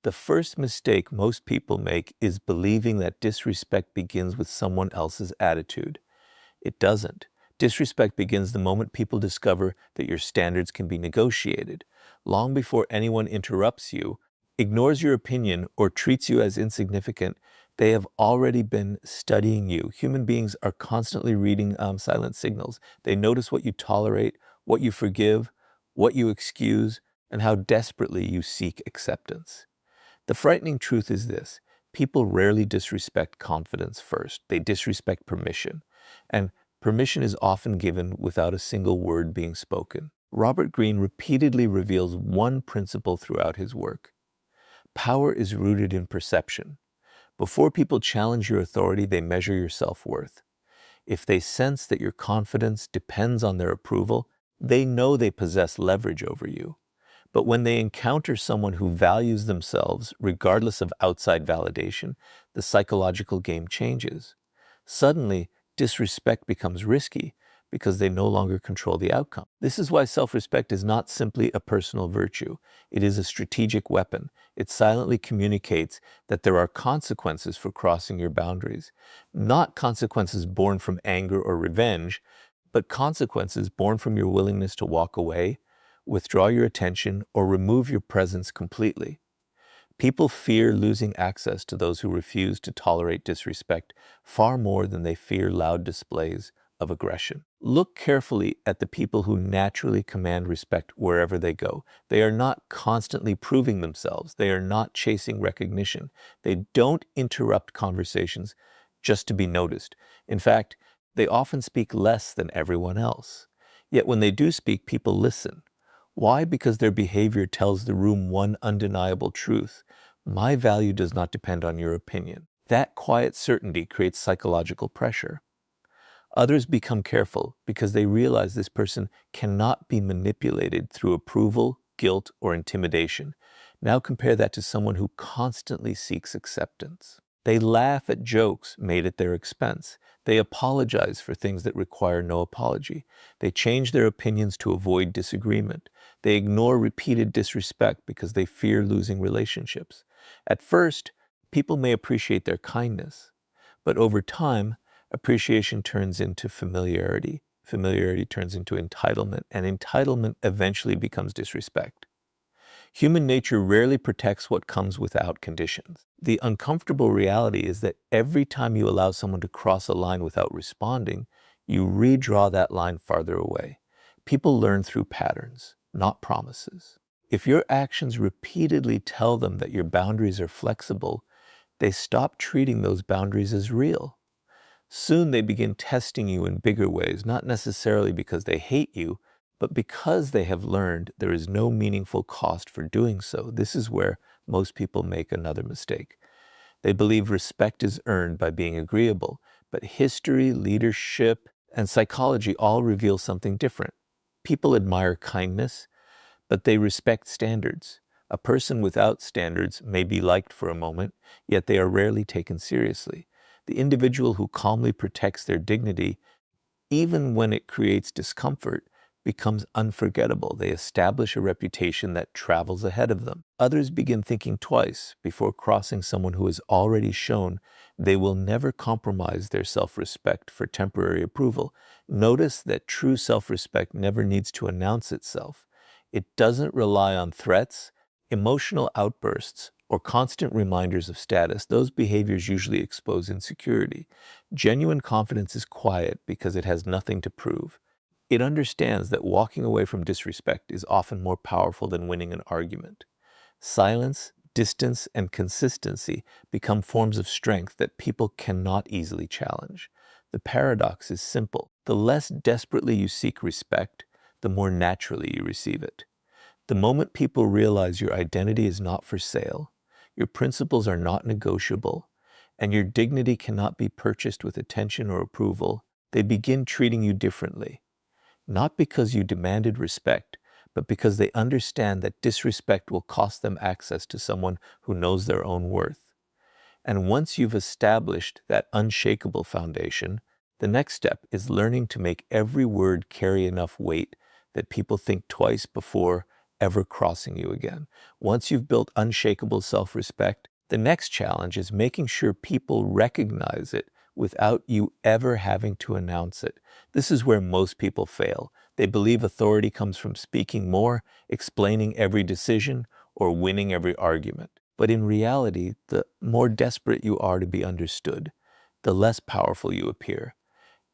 The first mistake most people make is believing that disrespect begins with someone else's attitude. It doesn't. Disrespect begins the moment people discover that your standards can be negotiated. Long before anyone interrupts you, ignores your opinion, or treats you as insignificant, they have already been studying you. Human beings are constantly reading silent signals. They notice what you tolerate, what you forgive, what you excuse, and how desperately you seek acceptance. The frightening truth is this: people rarely disrespect confidence first. They disrespect permission. And permission is often given without a single word being spoken. Robert Greene repeatedly reveals one principle throughout his work. Power is rooted in perception. Before people challenge your authority, they measure your self-worth. If they sense that your confidence depends on their approval, they know they possess leverage over you. But when they encounter someone who values themselves, regardless of outside validation, the psychological game changes. Suddenly, disrespect becomes risky because they no longer control the outcome. This is why self-respect is not simply a personal virtue. It is a strategic weapon. It silently communicates that there are consequences for crossing your boundaries. Not consequences born from anger or revenge, but consequences born from your willingness to walk away, withdraw your attention, or remove your presence completely. People fear losing access to those who refuse to tolerate disrespect far more than they fear loud displays of aggression. Look carefully at the people who naturally command respect wherever they go. They are not constantly proving themselves. They are not chasing recognition. They don't interrupt conversations just to be noticed. In fact, they often speak less than everyone else. Yet when they do speak, people listen. Why? Because their behavior tells the room one undeniable truth: my value does not depend on your opinion. That quiet certainty creates psychological pressure. Others become careful because they realize this person cannot be manipulated through approval, guilt, or intimidation. Now compare that to someone who constantly seeks acceptance. They laugh at jokes made at their expense. They apologize for things that require no apology. They change their opinions to avoid disagreement. They ignore repeated disrespect because they fear losing relationships. At first, people may appreciate their kindness, but over time, appreciation turns into familiarity. Familiarity turns into entitlement, and entitlement eventually becomes disrespect. Human nature rarely protects what comes without conditions. The uncomfortable reality is that every time you allow someone to cross a line without responding, you redraw that line farther away. People learn through patterns, not promises. If your actions repeatedly tell them that your boundaries are flexible, they stop treating those boundaries as real. Soon they begin testing you in bigger ways, not necessarily because they hate you, but because they have learned there is no meaningful cost for doing so. This is where most people make another mistake. They believe respect is earned by being agreeable, but history, leadership, and psychology all reveal something different. People admire kindness, but they respect standards. A person without standards may be liked for a moment, yet they are rarely taken seriously. The individual who calmly protects their dignity, even when it creates discomfort, becomes unforgettable. They establish a reputation that travels ahead of them. Others begin thinking twice before crossing someone who has already shown they will never compromise their self-respect for temporary approval. Notice that true self-respect never needs to announce itself. It doesn't rely on threats, emotional outbursts, or constant reminders of status. Those behaviors usually expose insecurity. Genuine confidence is quiet because it has nothing to prove. It understands that walking away from disrespect is often more powerful than winning an argument. Silence, distance, and consistency become forms of strength that people cannot easily challenge. The paradox is simple. The less desperately you seek respect, the more naturally you receive it. The moment people realize your identity is not for sale, your principles are not negotiable, and your dignity cannot be purchased with attention or approval, they begin treating you differently. Not because you demanded respect, but because they understand that disrespect will cost them access to someone who knows their own worth. And once you've established that unshakable foundation, the next step is learning to make every word carry enough weight that people think twice before ever crossing you again. Once you've built unshakable self-respect, the next challenge is making sure people recognize it without you ever having to announce it. This is where most people fail. They believe authority comes from speaking more, explaining every decision, or winning every argument. But in reality, the more desperate you are to be understood, the less powerful you appear.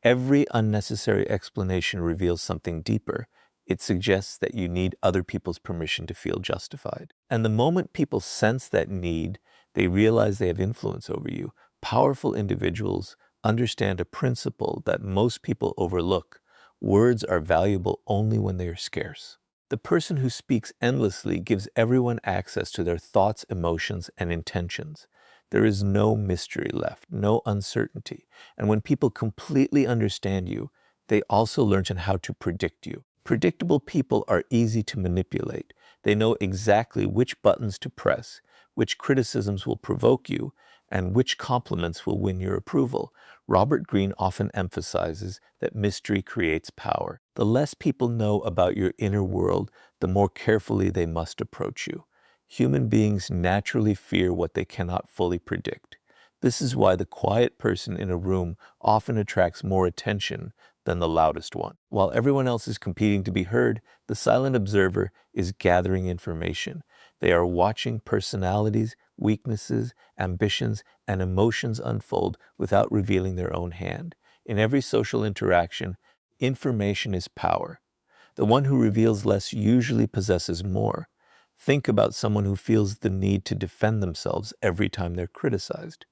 Every unnecessary explanation reveals something deeper. It suggests that you need other people's permission to feel justified. And the moment people sense that need, they realize they have influence over you. Powerful individuals understand a principle that most people overlook. Words are valuable only when they are scarce. The person who speaks endlessly gives everyone access to their thoughts, emotions, and intentions. There is no mystery left, no uncertainty. And when people completely understand you, they also learn how to predict you. Predictable people are easy to manipulate. They know exactly which buttons to press, which criticisms will provoke you, and which compliments will win your approval. Robert Greene often emphasizes that mystery creates power. The less people know about your inner world, the more carefully they must approach you. Human beings naturally fear what they cannot fully predict. This is why the quiet person in a room often attracts more attention than the loudest one. While everyone else is competing to be heard, the silent observer is gathering information. They are watching personalities, weaknesses, ambitions, and emotions unfold without revealing their own hand. In every social interaction, information is power. The one who reveals less usually possesses more. Think about someone who feels the need to defend themselves every time they're criticized.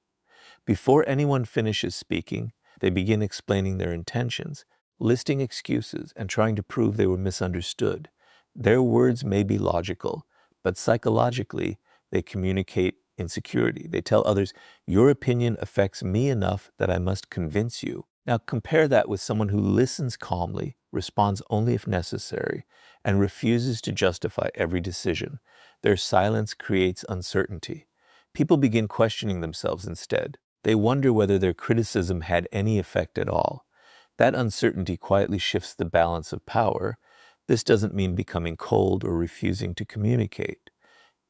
Before anyone finishes speaking, they begin explaining their intentions, listing excuses, and trying to prove they were misunderstood. Their words may be logical, but psychologically, they communicate insecurity. They tell others, your opinion affects me enough that I must convince you. Now compare that with someone who listens calmly, responds only if necessary, and refuses to justify every decision. Their silence creates uncertainty. People begin questioning themselves instead. They wonder whether their criticism had any effect at all. That uncertainty quietly shifts the balance of power. This doesn't mean becoming cold or refusing to communicate.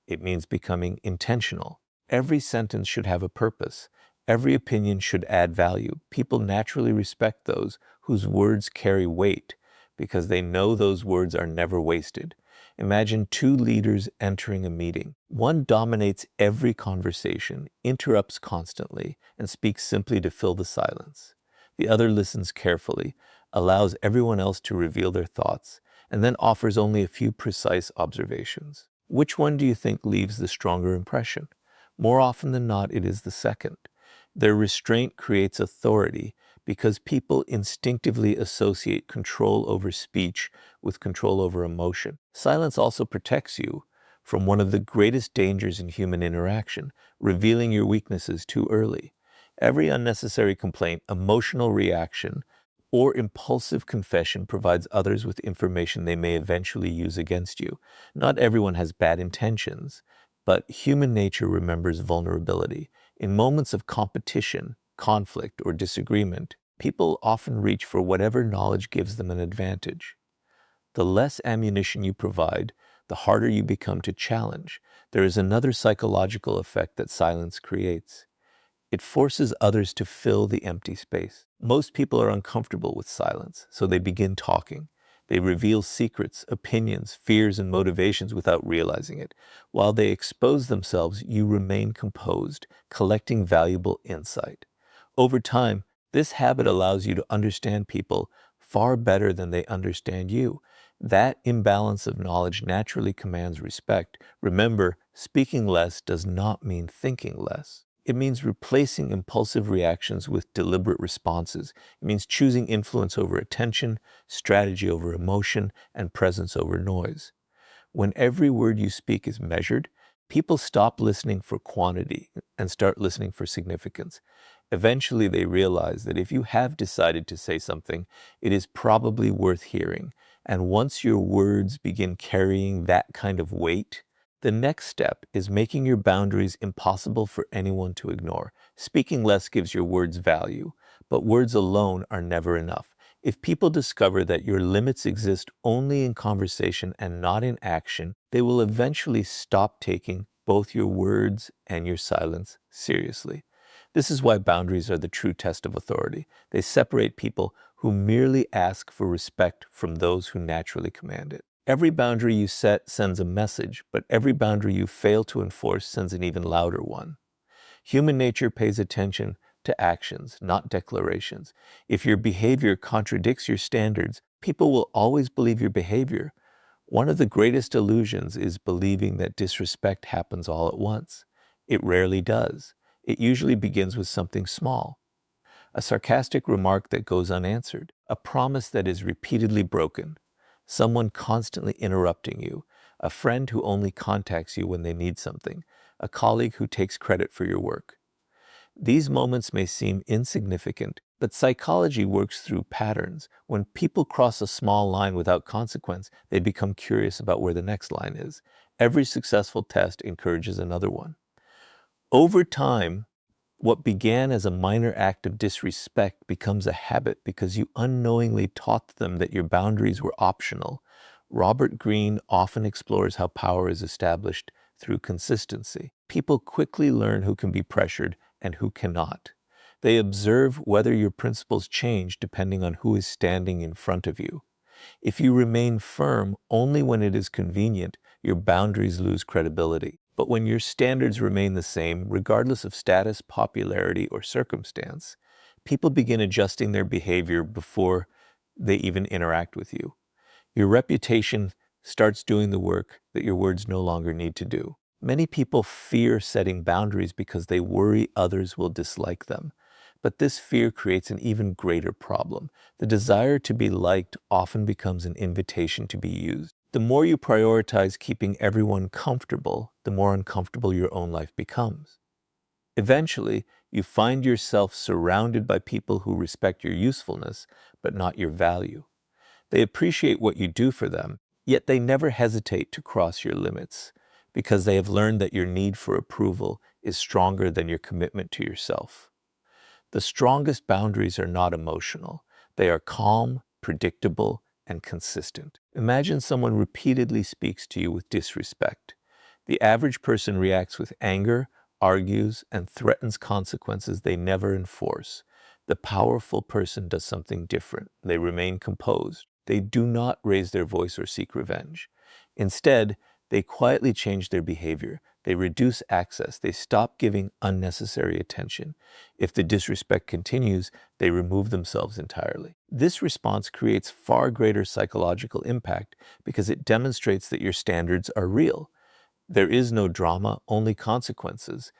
It means becoming intentional. Every sentence should have a purpose. Every opinion should add value. People naturally respect those whose words carry weight because they know those words are never wasted. Imagine two leaders entering a meeting. One dominates every conversation, interrupts constantly, and speaks simply to fill the silence. The other listens carefully, allows everyone else to reveal their thoughts, and then offers only a few precise observations. Which one do you think leaves the stronger impression? More often than not, it is the second. Their restraint creates authority because people instinctively associate control over speech with control over emotion. Silence also protects you from one of the greatest dangers in human interaction, revealing your weaknesses too early. Every unnecessary complaint, emotional reaction, or impulsive confession provides others with information they may eventually use against you. Not everyone has bad intentions, but human nature remembers vulnerability. In moments of competition, conflict, or disagreement, people often reach for whatever knowledge gives them an advantage. The less ammunition you provide, the harder you become to challenge. There is another psychological effect that silence creates. It forces others to fill the empty space. Most people are uncomfortable with silence, so they begin talking. They reveal secrets, opinions, fears, and motivations without realizing it. While they expose themselves, you remain composed, collecting valuable insight. Over time, this habit allows you to understand people far better than they understand you. That imbalance of knowledge naturally commands respect. Remember, speaking less does not mean thinking less. It means replacing impulsive reactions with deliberate responses. It means choosing influence over attention, strategy over emotion, and presence over noise. When every word you speak is measured, people stop listening for quantity and start listening for significance. Eventually, they realize that if you have decided to say something, it is probably worth hearing. And once your words begin carrying that kind of weight, the next step is making your boundaries impossible for anyone to ignore. Speaking less gives your words value, but words alone are never enough. If people discover that your limits exist only in conversation and not in action, they will eventually stop taking both your words and your silence seriously. This is why boundaries are the true test of authority. They separate people who merely ask for respect from those who naturally command it. Every boundary you set sends a message, but every boundary you fail to enforce sends an even louder one. Human nature pays attention to actions, not declarations. If your behavior contradicts your standards, people will always believe your behavior. One of the greatest illusions is believing that disrespect happens all at once. It rarely does. It usually begins with something small. A sarcastic remark that goes unanswered, a promise that is repeatedly broken, someone constantly interrupting you, a friend who only contacts you when they need something, a colleague who takes credit for your work. These moments may seem insignificant, but psychology works through patterns. When people cross a small line without consequence, they become curious about where the next line is. Every successful test encourages another one. Over time, what began as a minor act of disrespect becomes a habit because you unknowingly taught them that your boundaries were optional. Robert Greene often explores how power is established through consistency. People quickly learn who can be pressured and who cannot. They observe whether your principles change depending on who is standing in front of you. If you remain firm only when it is convenient, your boundaries lose credibility. But when your standards remain the same, regardless of status, popularity, or circumstance, people begin adjusting their behavior before they even interact with you. Your reputation starts doing the work that your words no longer need to do. Many people fear setting boundaries because they worry others will dislike them. But this fear creates an even greater problem. The desire to be liked often becomes an invitation to be used. The more you prioritize keeping everyone comfortable, the more uncomfortable your own life becomes. Eventually, you find yourself surrounded by people who respect your usefulness, but not your value. They appreciate what you do for them, yet they never hesitate to cross your limits because they have learned that your need for approval is stronger than your commitment to yourself. The strongest boundaries are not emotional. They are calm, predictable, and consistent. Imagine someone repeatedly speaks to you with disrespect. The average person reacts with anger, argues, and threatens consequences they never enforce. The powerful person does something different. They remain composed. They do not raise their voice or seek revenge. Instead, they quietly change their behavior. They reduce access. They stop giving unnecessary attention. If the disrespect continues, they remove themselves entirely. This response creates far greater psychological impact because it demonstrates that your standards are real. There is no drama, only consequences.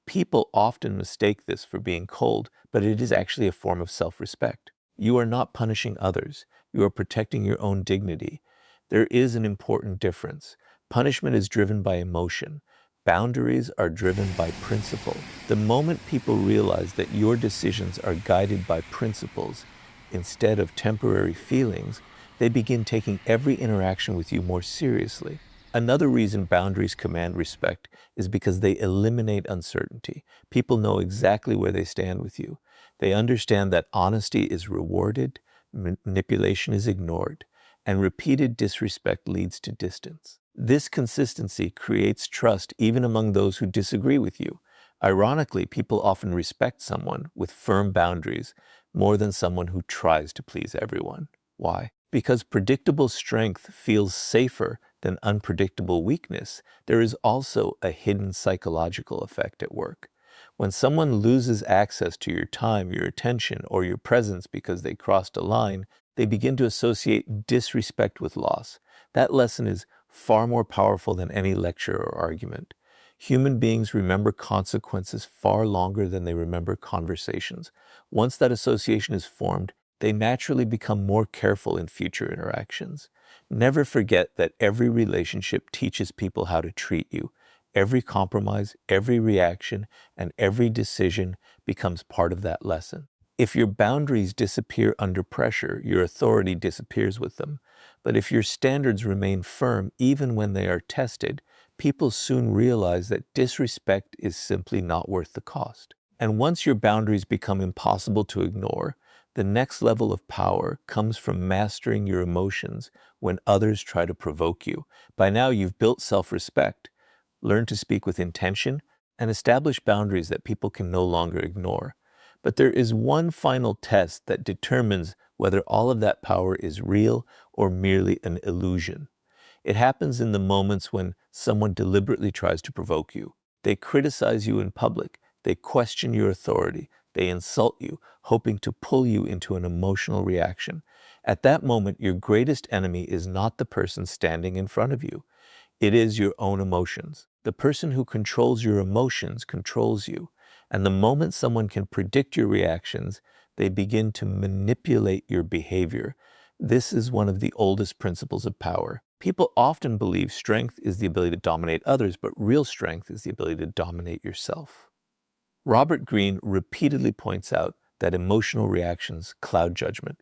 People often mistake this for being cold, but it is actually a form of self-respect. You are not punishing others. You are protecting your own dignity. There is an important difference. Punishment is driven by emotion. Boundaries are driven by principle. The moment people realize that your decisions are guided by principles instead of temporary feelings, they begin taking every interaction with you more seriously. Another reason boundaries command respect is because they eliminate uncertainty. People know exactly where they stand with you. They understand that honesty is rewarded, manipulation is ignored, and repeated disrespect leads to distance. This consistency creates trust even among those who disagree with you. Ironically, people often respect someone with firm boundaries more than someone who tries to please everyone. Why? Because predictable strength feels safer than unpredictable weakness. There is also a hidden psychological effect at work. When someone loses access to your time, your attention, or your presence because they crossed a line, they begin to associate disrespect with loss. That lesson is far more powerful than any lecture or argument. Human beings remember consequences far longer than they remember conversations. Once that association is formed, they naturally become more careful in future interactions. Never forget that every relationship teaches people how to treat you. Every compromise, every reaction, and every decision becomes part of that lesson. If your boundaries disappear under pressure, your authority disappears with them. But if your standards remain firm even when they are tested, people soon realize that disrespect is simply not worth the cost. And once your boundaries become impossible to ignore, The next level of power comes from mastering your emotions when others try to provoke you. By now, you've built self-respect, learned to speak with intention, and establish boundaries that people can no longer ignore. But there is one final test that determines whether all of that power is real or merely an illusion. It happens in the moments when someone deliberately tries to provoke you. They criticize you in public. They question your authority. They insult you, hoping to pull you into an emotional reaction. At that moment, your greatest enemy is not the person standing in front of you. It is your own emotions. The person who controls your emotions controls you. And the moment someone can predict your reactions, they begin to manipulate your behavior. This is one of the oldest principles of power. People often believe strength is the ability to dominate others, but real strength is the ability to dominate yourself. Robert Greene repeatedly points out that emotional reactions cloud judgment.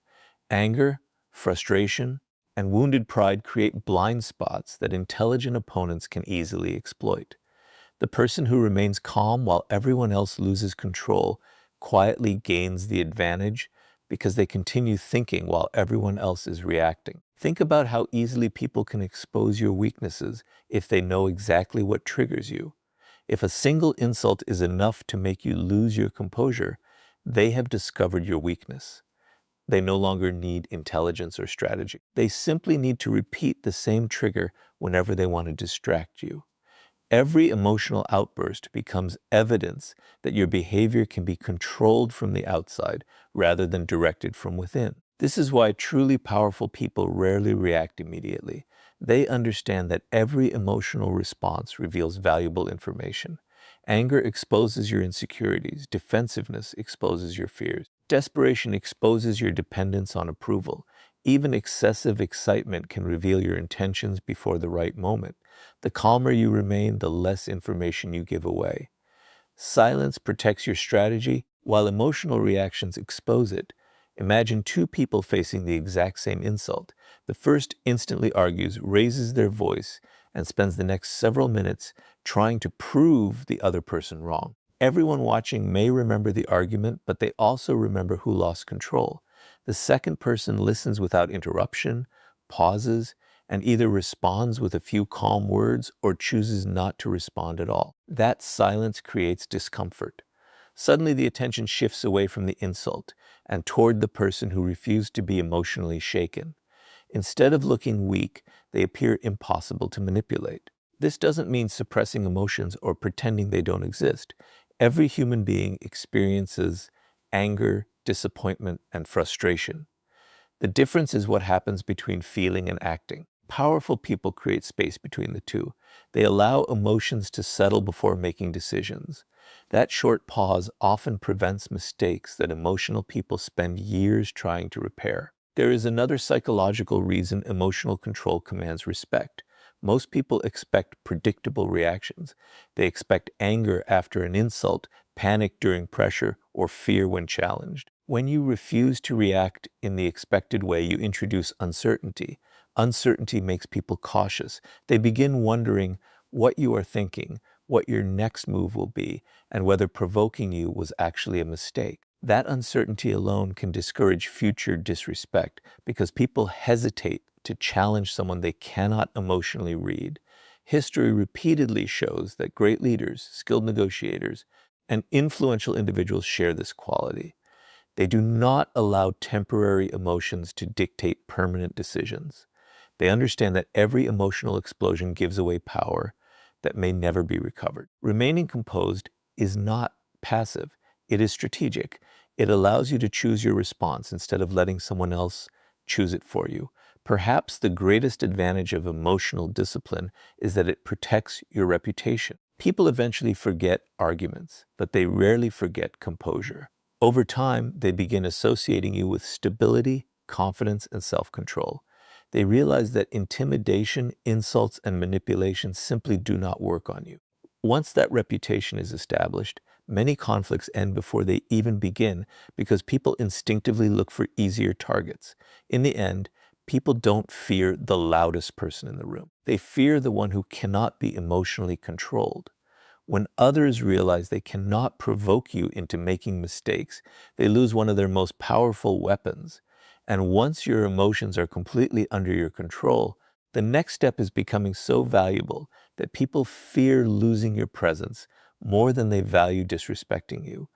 Anger, frustration, and wounded pride create blind spots that intelligent opponents can easily exploit. The person who remains calm while everyone else loses control quietly gains the advantage because they continue thinking while everyone else is reacting. Think about how easily people can expose your weaknesses if they know exactly what triggers you. If a single insult is enough to make you lose your composure, they have discovered your weakness. They no longer need intelligence or strategy. They simply need to repeat the same trigger whenever they want to distract you. Every emotional outburst becomes evidence that your behavior can be controlled from the outside rather than directed from within. This is why truly powerful people rarely react immediately. They understand that every emotional response reveals valuable information. Anger exposes your insecurities. Defensiveness exposes your fears. Desperation exposes your dependence on approval. Even excessive excitement can reveal your intentions before the right moment. The calmer you remain, the less information you give away. Silence protects your strategy, while emotional reactions expose it. Imagine two people facing the exact same insult. The first instantly argues, raises their voice, and spends the next several minutes trying to prove the other person wrong. Everyone watching may remember the argument, but they also remember who lost control. The second person listens without interruption, pauses, and either responds with a few calm words or chooses not to respond at all. That silence creates discomfort. Suddenly the attention shifts away from the insult and toward the person who refused to be emotionally shaken. Instead of looking weak, they appear impossible to manipulate. This doesn't mean suppressing emotions or pretending they don't exist. Every human being experiences anger, disappointment, and frustration. The difference is what happens between feeling and acting. Powerful people create space between the two. They allow emotions to settle before making decisions. That short pause often prevents mistakes that emotional people spend years trying to repair. There is another psychological reason emotional control commands respect. Most people expect predictable reactions. They expect anger after an insult, panic during pressure, or fear when challenged. When you refuse to react in the expected way, you introduce uncertainty. Uncertainty makes people cautious. They begin wondering what you are thinking, what your next move will be, and whether provoking you was actually a mistake. That uncertainty alone can discourage future disrespect because people hesitate to challenge someone they cannot emotionally read. History repeatedly shows that great leaders, skilled negotiators, and influential individuals share this quality. They do not allow temporary emotions to dictate permanent decisions. They understand that every emotional explosion gives away power that may never be recovered. Remaining composed is not passive, it is strategic. It allows you to choose your response instead of letting someone else choose it for you. Perhaps the greatest advantage of emotional discipline is that it protects your reputation. People eventually forget arguments, but they rarely forget composure. Over time, they begin associating you with stability, confidence, and self-control. They realize that intimidation, insults, and manipulation simply do not work on you. Once that reputation is established, many conflicts end before they even begin because people instinctively look for easier targets. In the end, people don't fear the loudest person in the room. They fear the one who cannot be emotionally controlled. When others realize they cannot provoke you into making mistakes, they lose one of their most powerful weapons. And once your emotions are completely under your control, the next step is becoming so valuable that people fear losing your presence more than they value disrespecting you.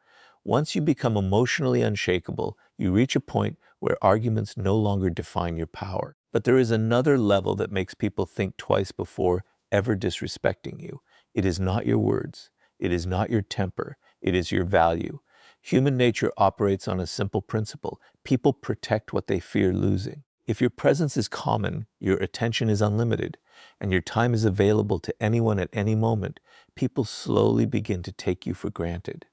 Once you become emotionally unshakable, you reach a point where arguments no longer define your power. But there is another level that makes people think twice before ever disrespecting you. It is not your words. It is not your temper. It is your value. Human nature operates on a simple principle. People protect what they fear losing. If your presence is common, your attention is unlimited, and your time is available to anyone at any moment, people slowly begin to take you for granted.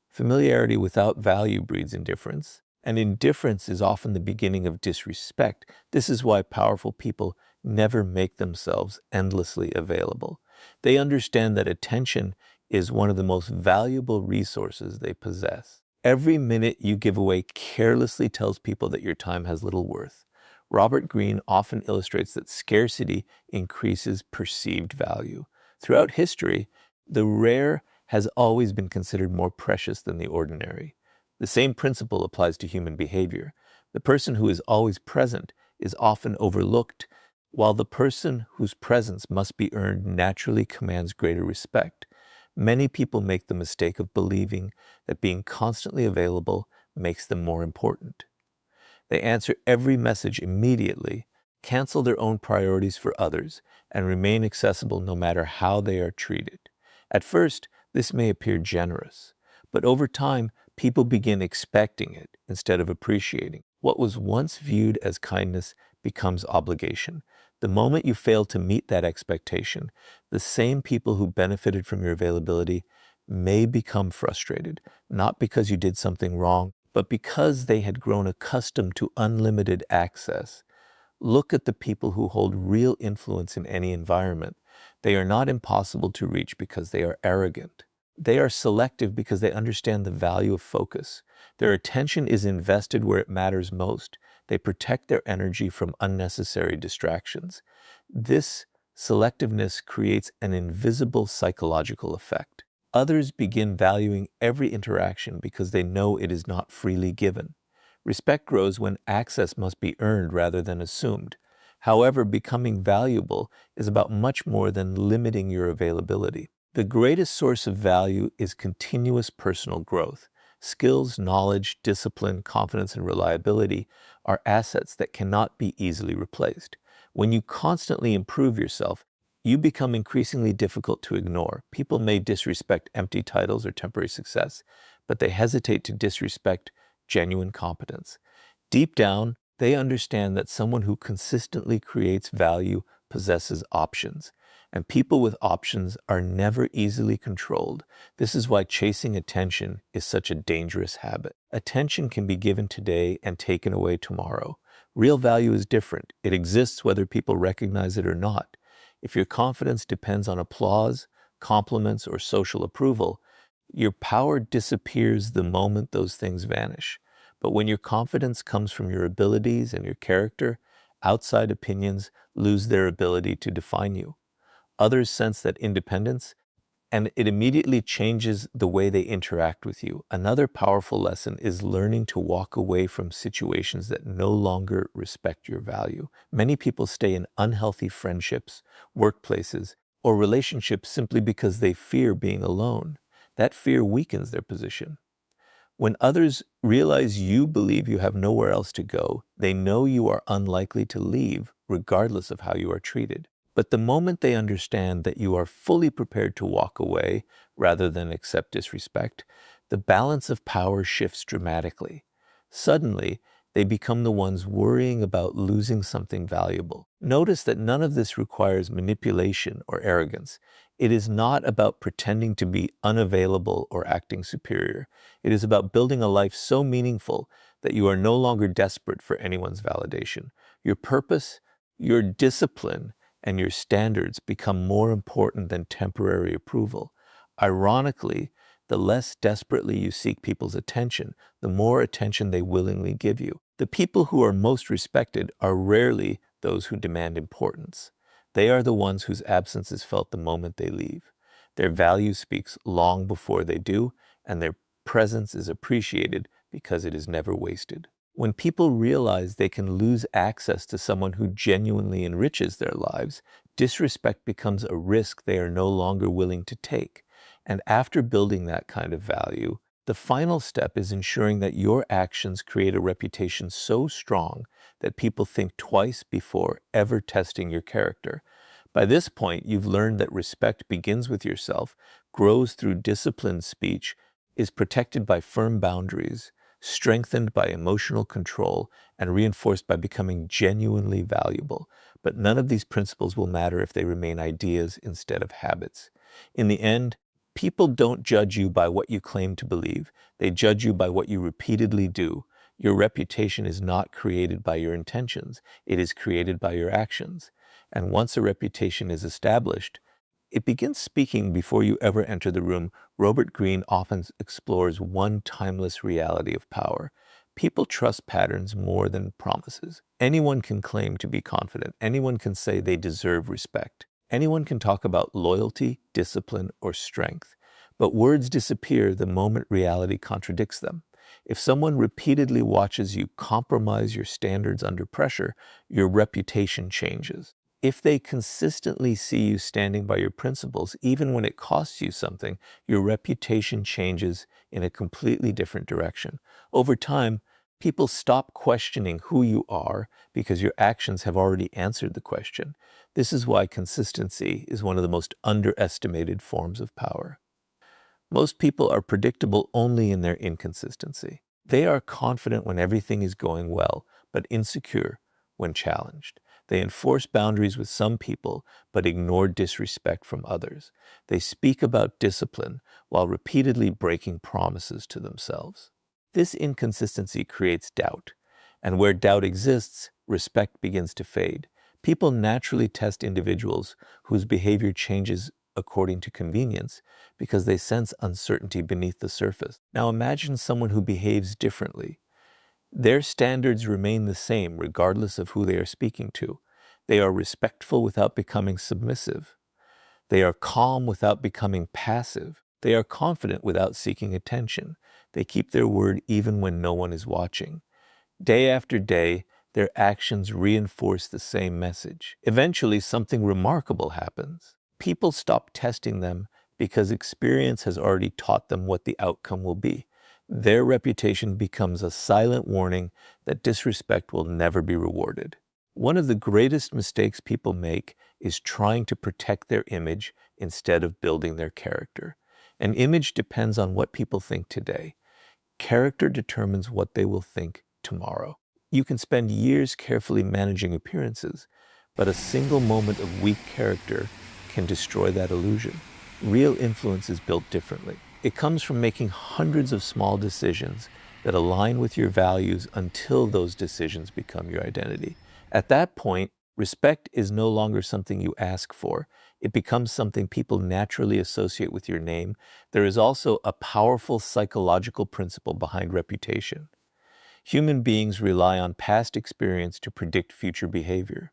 Familiarity without value breeds indifference, and indifference is often the beginning of disrespect. This is why powerful people never make themselves endlessly available. They understand that attention is one of the most valuable resources they possess. Every minute you give away carelessly tells people that your time has little worth. Robert Greene often illustrates that scarcity increases perceived value. Throughout history, the rare has always been considered more precious than the ordinary. The same principle applies to human behavior. The person who is always present is often overlooked, while the person whose presence must be earned naturally commands greater respect. Many people make the mistake of believing that being constantly available makes them more important. They answer every message immediately, cancel their own priorities for others, and remain accessible no matter how they are treated. At first, this may appear generous, but over time, people begin expecting it instead of appreciating. What was once viewed as kindness becomes obligation. The moment you fail to meet that expectation, the same people who benefited from your availability may become frustrated, not because you did something wrong, but because they had grown accustomed to unlimited access. Look at the people who hold real influence in any environment. They are not impossible to reach because they are arrogant. They are selective because they understand the value of focus. Their attention is invested where it matters most. They protect their energy from unnecessary distractions. This selectiveness creates an invisible psychological effect. Others begin valuing every interaction because they know it is not freely given. Respect grows when access must be earned rather than assumed. However, becoming valuable is about much more than limiting your availability. The greatest source of value is continuous personal growth. Skills, knowledge, discipline, confidence, and reliability are assets that cannot be easily replaced. When you constantly improve yourself, you become increasingly difficult to ignore. People may disrespect empty titles or temporary success, but they hesitate to disrespect genuine competence. Deep down, they understand that someone who consistently creates value possesses options, and people with options are never easily controlled. This is why chasing attention is such a dangerous habit. Attention can be given today and taken away tomorrow. Real value is different. It exists whether people recognize it or not. If your confidence depends on applause, compliments, or social approval, your power disappears the moment those things vanish. But when your confidence comes from your abilities and your character, outside opinions lose their ability to define you. Others sense that independence, and it immediately changes the way they interact with you. Another powerful lesson is learning to walk away from situations that no longer respect your value. Many people stay in unhealthy friendships, workplaces, or relationships simply because they fear being alone. That fear weakens their position. When others realize you believe you have nowhere else to go, they know you are unlikely to leave, regardless of how you are treated. But the moment they understand that you are fully prepared to walk away rather than accept disrespect, the balance of power shifts dramatically. Suddenly, they become the ones worrying about losing something valuable. Notice that none of this requires manipulation or arrogance. It is not about pretending to be unavailable or acting superior. It is about building a life so meaningful that you are no longer desperate for anyone's validation. Your purpose, your discipline, and your standards become more important than temporary approval. Ironically, the less desperately you seek people's attention, the more attention they willingly give you. The people who are most respected are rarely those who demand importance. They are the ones whose absence is felt the moment they leave. Their value speaks long before they do, and their presence is appreciated because it is never wasted. When people realize they can lose access to someone who genuinely enriches their lives, disrespect becomes a risk they are no longer willing to take. And after building that kind of value, the final step is ensuring that your actions create a reputation so strong that people think twice before ever testing your character. By this point, you've learned that respect begins with yourself, grows through disciplined speech, is protected by firm boundaries, strengthened by emotional control, and reinforced by becoming genuinely valuable. But none of these principles will matter if they remain ideas instead of habits. In the end, people don't judge you by what you claim to believe. They judge you by what you repeatedly do. Your reputation is not created by your intentions. It is created by your actions. And once a reputation is established, it begins speaking before you ever enter the room. Robert Greene often explores one timeless reality of power. People trust patterns more than promises. Anyone can claim to be confident. Anyone can say they deserve respect. Anyone can talk about loyalty, discipline, or strength. But words disappear the moment reality contradicts them. If someone repeatedly watches you compromise your standards under pressure, your reputation changes. If they consistently see you standing by your principles, even when it costs you something, your reputation changes in a completely different direction. Over time, people stop questioning who you are because your actions have already answered the question. This is why consistency is one of the most underestimated forms of power. Most people are predictable only in their inconsistency. They are confident when everything is going well, but insecure when challenged. They enforce boundaries with some people, but ignore disrespect from others. They speak about discipline while repeatedly breaking promises to themselves. This inconsistency creates doubt, and where doubt exists, respect begins to fade. People naturally test individuals whose behavior changes according to convenience because they sense uncertainty beneath the surface. Now imagine someone who behaves differently. Their standards remain the same regardless of who they are speaking to. They are respectful without becoming submissive. They are calm without becoming passive. They are confident without seeking attention. They keep their word even when no one is watching. Day after day, their actions reinforce the same message. Eventually, something remarkable happens. People stop testing them because experience has already taught them what the outcome will be. Their reputation becomes a silent warning that disrespect will never be rewarded. One of the greatest mistakes people make is trying to protect their image instead of building their character. An image depends on what people think today. Character determines what they will think tomorrow. You can spend years carefully managing appearances, but a single moment of weak character can destroy that illusion. Real influence is built differently. It comes from making hundreds of small decisions that align with your values until those decisions become your identity. At that point, respect is no longer something you ask for. It becomes something people naturally associate with your name. There is also a powerful psychological principle behind reputation. Human beings rely on past experience to predict future behavior.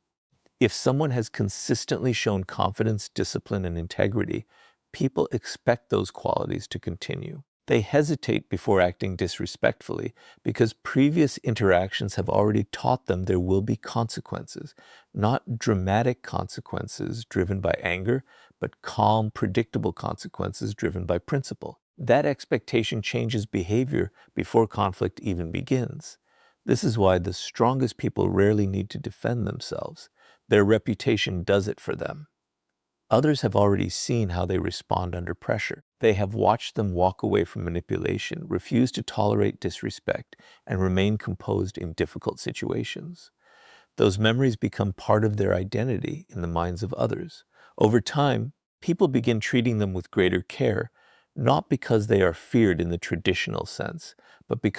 If someone has consistently shown confidence, discipline, and integrity, people expect those qualities to continue. They hesitate before acting disrespectfully because previous interactions have already taught them there will be consequences, not dramatic consequences driven by anger, but calm, predictable consequences driven by principle. That expectation changes behavior before conflict even begins. This is why the strongest people rarely need to defend themselves. Their reputation does it for them. Others have already seen how they respond under pressure. They have watched them walk away from manipulation, refuse to tolerate disrespect, and remain composed in difficult situations. Those memories become part of their identity in the minds of others. Over time, people begin treating them with greater care, not because they are feared in the traditional sense, but because